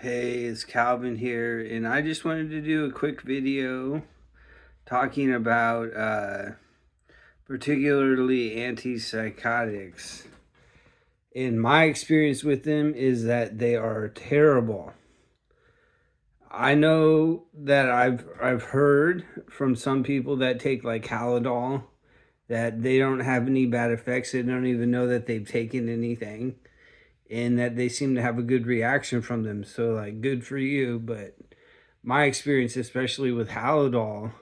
Hey, it's Calvin here, and I just wanted to do a quick video talking about particularly antipsychotics. And my experience with them is that they are terrible. I know that I've heard from some people that take like Halidol that they don't have any bad effects. They don't even know that they've taken anything, and that they seem to have a good reaction from them. So like, good for you. But my experience, especially with Halidol,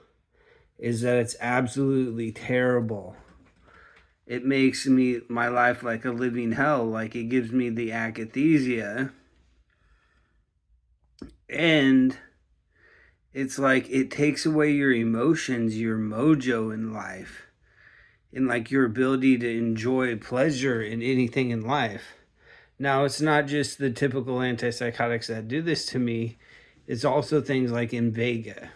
is that it's absolutely terrible. It makes my life like a living hell. Like, it gives me the akathesia, and it's like it takes away your emotions, your mojo in life, and like your ability to enjoy pleasure in anything in life. Now, it's not just the typical antipsychotics that do this to me. It's also things like Invega.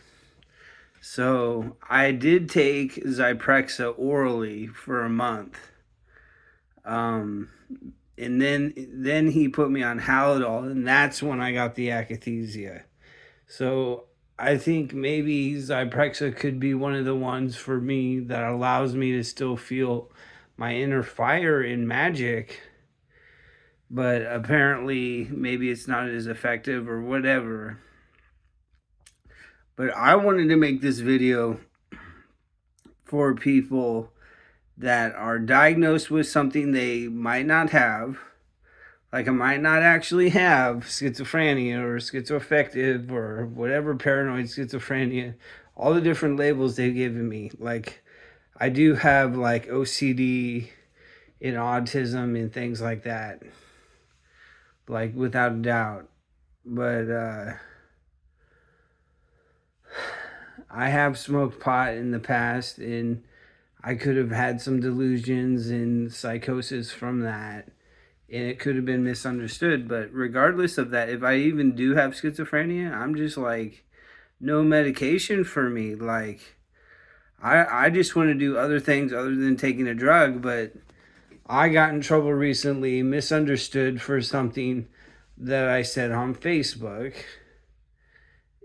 So I did take Zyprexa orally for a month. And then he put me on Halidol, and that's when I got the akathesia. So I think maybe Zyprexa could be one of the ones for me that allows me to still feel my inner fire in magic, but apparently maybe it's not as effective or whatever. But I wanted to make this video for people that are diagnosed with something they might not have. Like, I might not actually have schizophrenia or schizoaffective or whatever, paranoid schizophrenia, all the different labels they've given me. Like, I do have like OCD and autism and things like that, like, without a doubt. But I have smoked pot in the past, and I could have had some delusions and psychosis from that, and it could have been misunderstood. But regardless of that, if I even do have schizophrenia, I'm just like, no medication for me. Like, I just want to do other things other than taking a drug. But I got in trouble recently, misunderstood for something that I said on Facebook,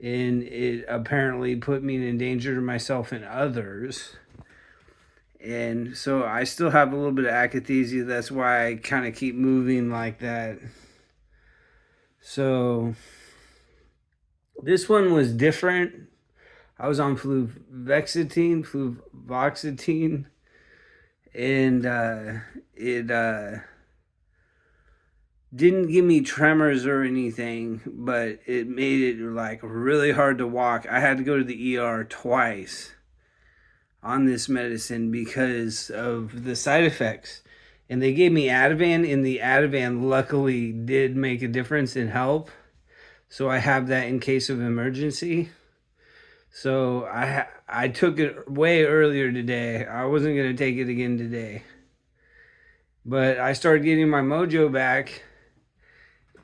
and it apparently put me in danger to myself and others. And so I still have a little bit of akathesia. That's why I kind of keep moving like that. So this one was different. I was on fluvoxetine, and it didn't give me tremors or anything, but it made it like really hard to walk. I had to go to the ER twice on this medicine because of the side effects. And they gave me Ativan, and the Ativan luckily did make a difference and help. So I have that in case of emergency. So I took it way earlier today. I wasn't going to take it again today. But I started getting my mojo back.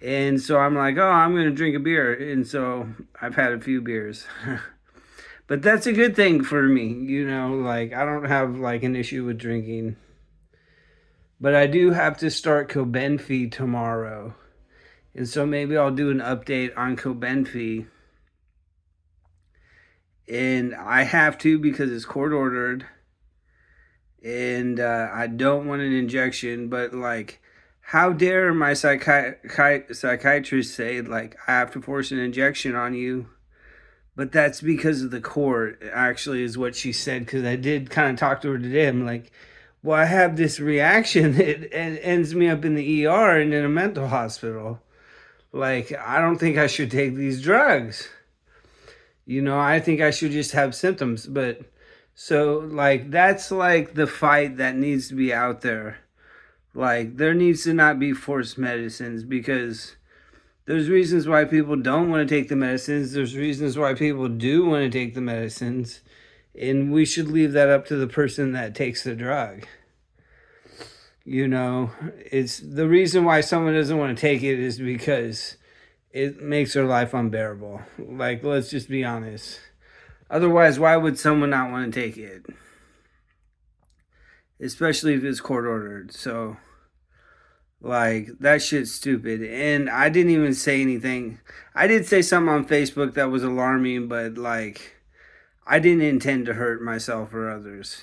And so I'm like, oh, I'm going to drink a beer. And so I've had a few beers. But that's a good thing for me, like, I don't have like an issue with drinking. But I do have to start Cobenfy tomorrow. And so maybe I'll do an update on Cobenfy. And I have to because it's court ordered. And I don't want an injection, but like, how dare my psychiatrist say, like, I have to force an injection on you? But that's because of the court, actually, is what she said. Because I did kind of talk to her today. I'm like, well, I have this reaction that ends me up in the ER and in a mental hospital. Like, I don't think I should take these drugs. I think I should just have symptoms. But so, like, that's like the fight that needs to be out there. Like, there needs to not be forced medicines, because there's reasons why people don't want to take the medicines. There's reasons why people do want to take the medicines. And we should leave that up to the person that takes the drug. It's the reason why someone doesn't want to take it is because it makes their life unbearable. Like, let's just be honest. Otherwise, why would someone not want to take it? Especially if it's court ordered. So Like, that shit's stupid. And I didn't even say anything. I did say something on Facebook that was alarming, but like, I didn't intend to hurt myself or others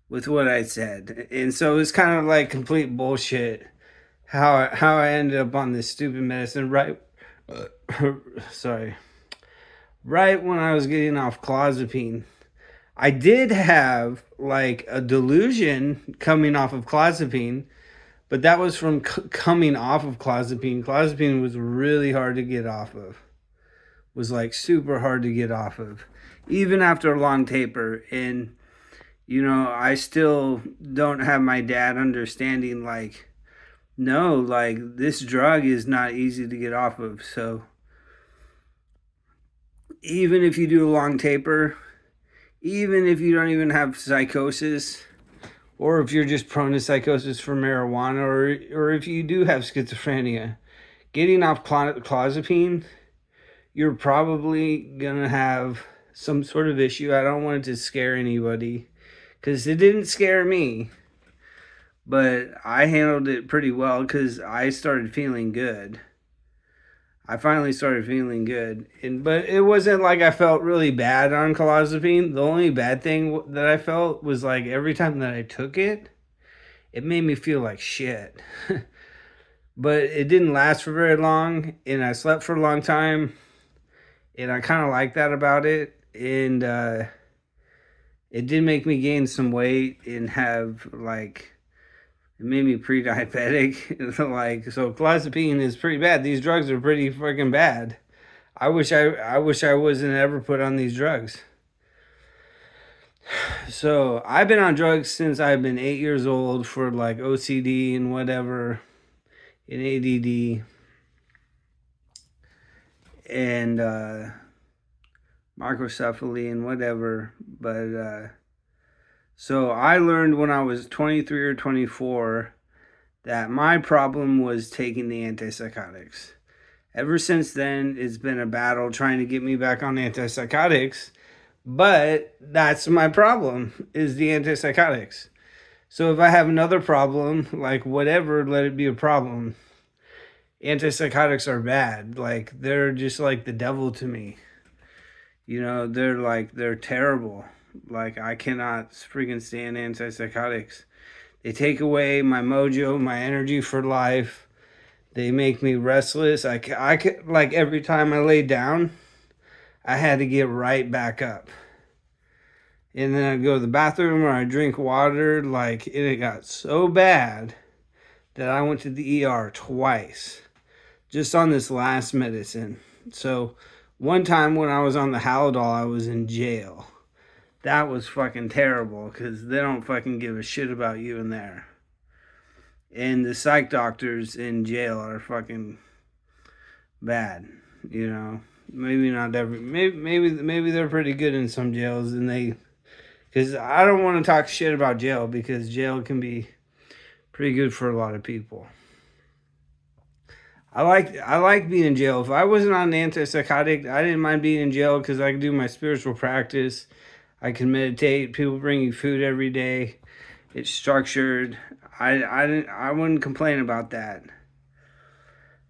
with what I said. And so it's kind of like complete bullshit how I ended up on this stupid medicine sorry. Right when I was getting off clozapine. I did have like a delusion coming off of clozapine, but that was from coming off of clozapine. Clozapine was really hard to get off of. Was like super hard to get off of, even after a long taper. And I still don't have my dad understanding, like, no, like, this drug is not easy to get off of. So even if you do a long taper, even if you don't even have psychosis, or if you're just prone to psychosis for marijuana, or if you do have schizophrenia, getting off clozapine, you're probably gonna have some sort of issue. I don't want it to scare anybody, because it didn't scare me, but I handled it pretty well because I started feeling good. I finally started feeling good, but it wasn't like I felt really bad on clozapine. The only bad thing that I felt was like every time that I took it, it made me feel like shit. But it didn't last for very long, and I slept for a long time, and I kind of like that about it. And it did make me gain some weight and have like, it made me pre-diabetic. Like, so clozapine is pretty bad. These drugs are pretty freaking bad. I wish I wasn't ever put on these drugs. So I've been on drugs since I've been 8 years old for like OCD and whatever, and ADD, and microcephaly and whatever. But so I learned when I was 23 or 24 that my problem was taking the antipsychotics. Ever since then, it's been a battle trying to get me back on antipsychotics, but that's my problem, is the antipsychotics. So if I have another problem, like whatever, let it be a problem. Antipsychotics are bad. Like, they're just like the devil to me. They're terrible. Like, I cannot freaking stand antipsychotics. They take away my mojo, my energy for life. They make me restless. I like, every time I lay down, I had to get right back up. And then I'd go to the bathroom or I'd drink water. Like, and it got so bad that I went to the ER twice just on this last medicine. So one time when I was on the Haldol, I was in jail. That was fucking terrible because they don't fucking give a shit about you in there. And the psych doctors in jail are fucking bad, Maybe not every, maybe they're pretty good in some jails, and because I don't want to talk shit about jail, because jail can be pretty good for a lot of people. I like being in jail. If I wasn't on an antipsychotic, I didn't mind being in jail because I could do my spiritual practice. I can meditate. People bring you food every day. It's structured. I wouldn't complain about that.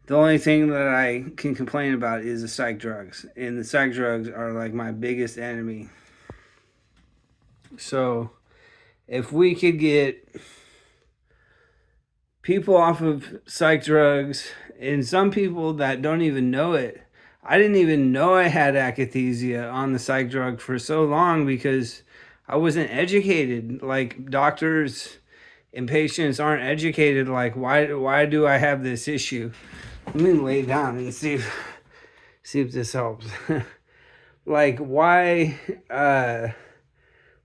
The only thing that I can complain about is the psych drugs. And the psych drugs are like my biggest enemy. So if we could get people off of psych drugs, and some people that don't even know it. I didn't even know I had akathesia on the psych drug for so long because I wasn't educated. Like, doctors and patients aren't educated. Like, why do I have this issue? Let me lay down and see if this helps. Like, why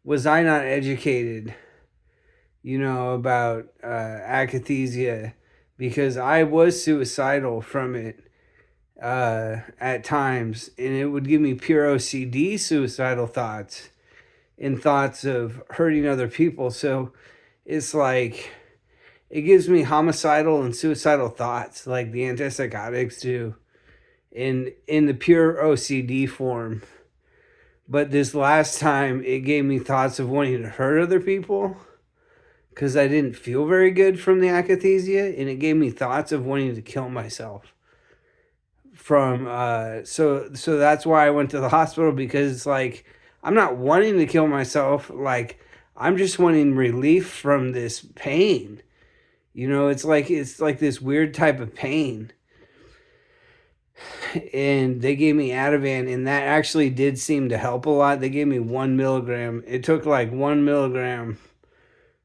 was I not educated, about akathesia? Because I was suicidal from it at times, and it would give me pure OCD suicidal thoughts and thoughts of hurting other people. So it's like, it gives me homicidal and suicidal thoughts like the antipsychotics do in the pure OCD form. But this last time, it gave me thoughts of wanting to hurt other people. because I didn't feel very good from the akathesia, and it gave me thoughts of wanting to kill myself. So that's why I went to the hospital, because like I'm not wanting to kill myself, like I'm just wanting relief from this pain. It's like this weird type of pain. And they gave me Ativan, and that actually did seem to help a lot. They gave me 1 milligram. It took like 1 milligram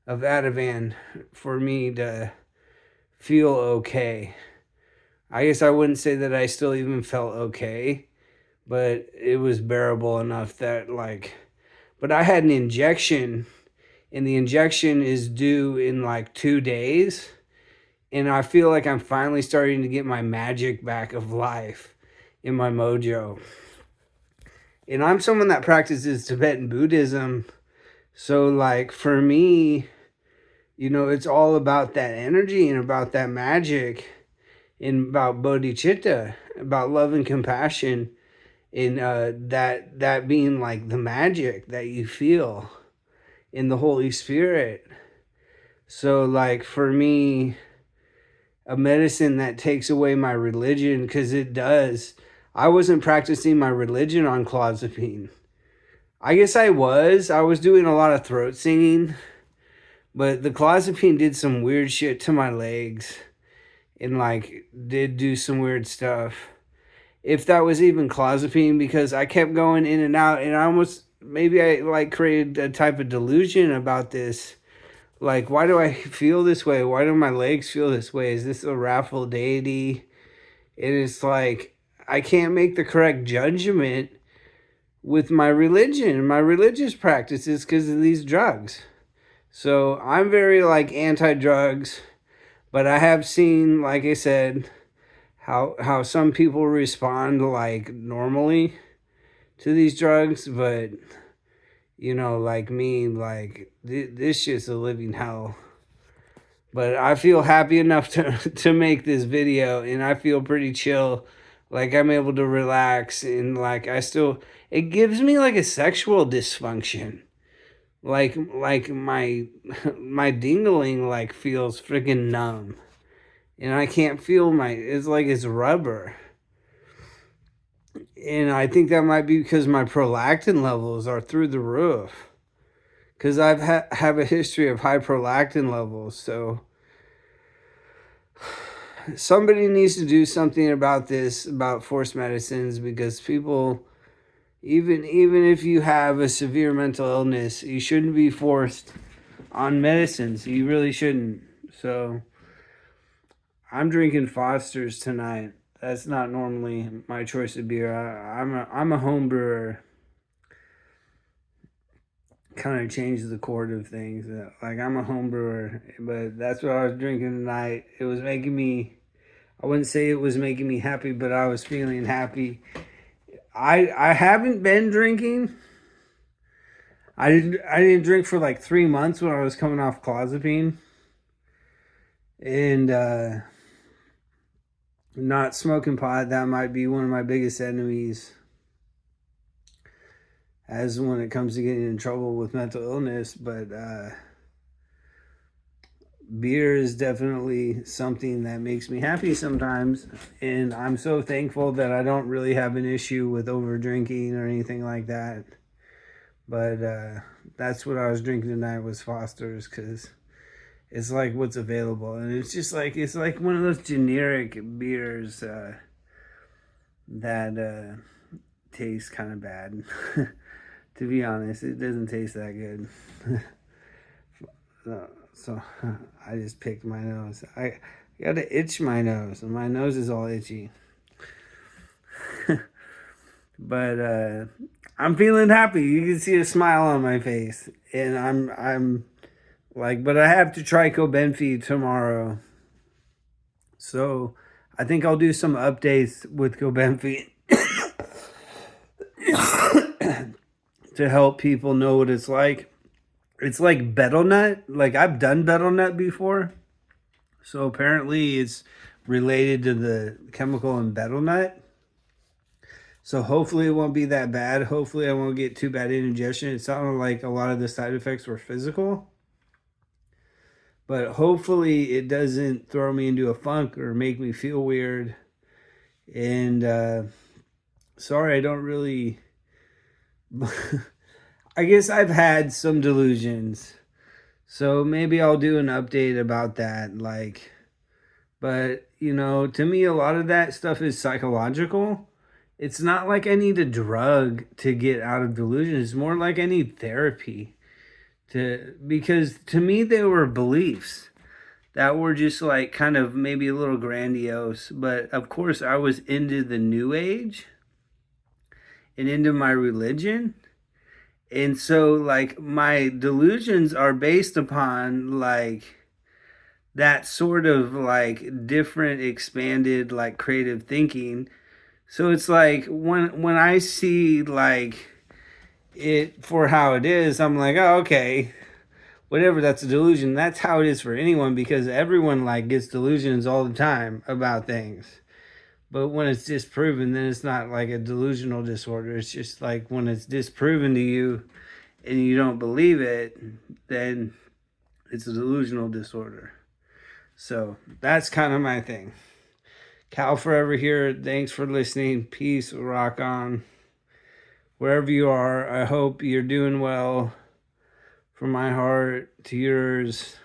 of Ativan for me to feel okay. I guess I wouldn't say that I still even felt okay, but it was bearable enough that like, but I had an injection, and the injection is due in like 2 days. And I feel like I'm finally starting to get my magic back of life in my mojo. And I'm someone that practices Tibetan Buddhism. So like for me, it's all about that energy and about that magic and about bodhicitta, about love and compassion, and that being like the magic that you feel in the Holy Spirit. So like for me, a medicine that takes away my religion, because it does. I wasn't practicing my religion on clozapine. I guess I was. I was doing a lot of throat singing, but the clozapine did some weird shit to my legs and like did do some weird stuff. If that was even clozapine, because I kept going in and out, and I almost, maybe I like created a type of delusion about this. Like, why do I feel this way? Why do my legs feel this way? Is this a wrathful deity? And it's like, I can't make the correct judgment with my religion, my religious practices, because of these drugs. So I'm very like anti-drugs, but I have seen, like I said, how some people respond like normally to these drugs, but like me, like this shit's a living hell. But I feel happy enough to make this video, and I feel pretty chill. Like I'm able to relax, and like it gives me like a sexual dysfunction. Like my dingling like feels freaking numb. And I can't feel it's like it's rubber. And I think that might be because my prolactin levels are through the roof. Because have a history of high prolactin levels, so somebody needs to do something about this, about forced medicines, because people, even if you have a severe mental illness, you shouldn't be forced on medicines. You really shouldn't. So I'm drinking Foster's tonight. That's not normally my choice of beer. I'm a home brewer. Kind of changed the chord of things. Like I'm a home brewer, but that's what I was drinking tonight. It was making me, I wouldn't say it was making me happy, but I was feeling happy. I haven't been drinking. I didn't drink for like 3 months when I was coming off clozapine. And not smoking pot, that might be one of my biggest enemies, as when it comes to getting in trouble with mental illness. But beer is definitely something that makes me happy sometimes, and I'm so thankful that I don't really have an issue with over drinking or anything like that. But that's what I was drinking tonight, was Foster's, because it's like what's available, and it's like one of those generic beers that taste kind of bad. To be honest, it doesn't taste that good. So I just picked my nose. I got to itch my nose, and my nose is all itchy. But I'm feeling happy. You can see a smile on my face, and I'm like, but I have to try Cobenfy tomorrow. So I think I'll do some updates with Cobenfy to help people know what it's like. It's like betel nut. Like I've done betel nut before. So apparently it's related to the chemical in betel nut. So hopefully it won't be that bad. Hopefully I won't get too bad indigestion. It sounded like a lot of the side effects were physical. But hopefully it doesn't throw me into a funk or make me feel weird. And sorry, I don't really. I guess I've had some delusions. So maybe I'll do an update about that. Like, but to me, a lot of that stuff is psychological. It's not like I need a drug to get out of delusion. It's more like I need therapy because to me they were beliefs that were just like kind of maybe a little grandiose. But of course, I was into the new age and into my religion. And so, like, my delusions are based upon like that sort of like different, expanded, like creative thinking. So it's like when I see like it for how it is, I'm like, oh, okay, whatever, that's a delusion. That's how it is for anyone because everyone like gets delusions all the time about things. But when it's disproven, then it's not like a delusional disorder. It's just like when it's disproven to you and you don't believe it, then it's a delusional disorder. So that's kind of my thing. Cal Forever here. Thanks for listening. Peace. Rock on. Wherever you are, I hope you're doing well. From my heart to yours.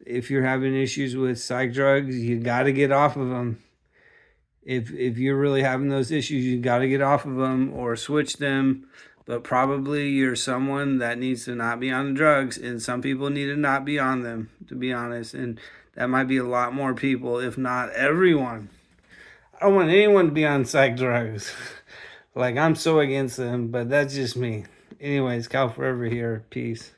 If you're having issues with psych drugs, you got to get off of them. If you're really having those issues, you got to get off of them or switch them. But probably you're someone that needs to not be on the drugs, and some people need to not be on them, to be honest. And that might be a lot more people, if not everyone. I don't want anyone to be on psych drugs. Like, I'm so against them, but that's just me. Anyways, Cal Forever here. Peace.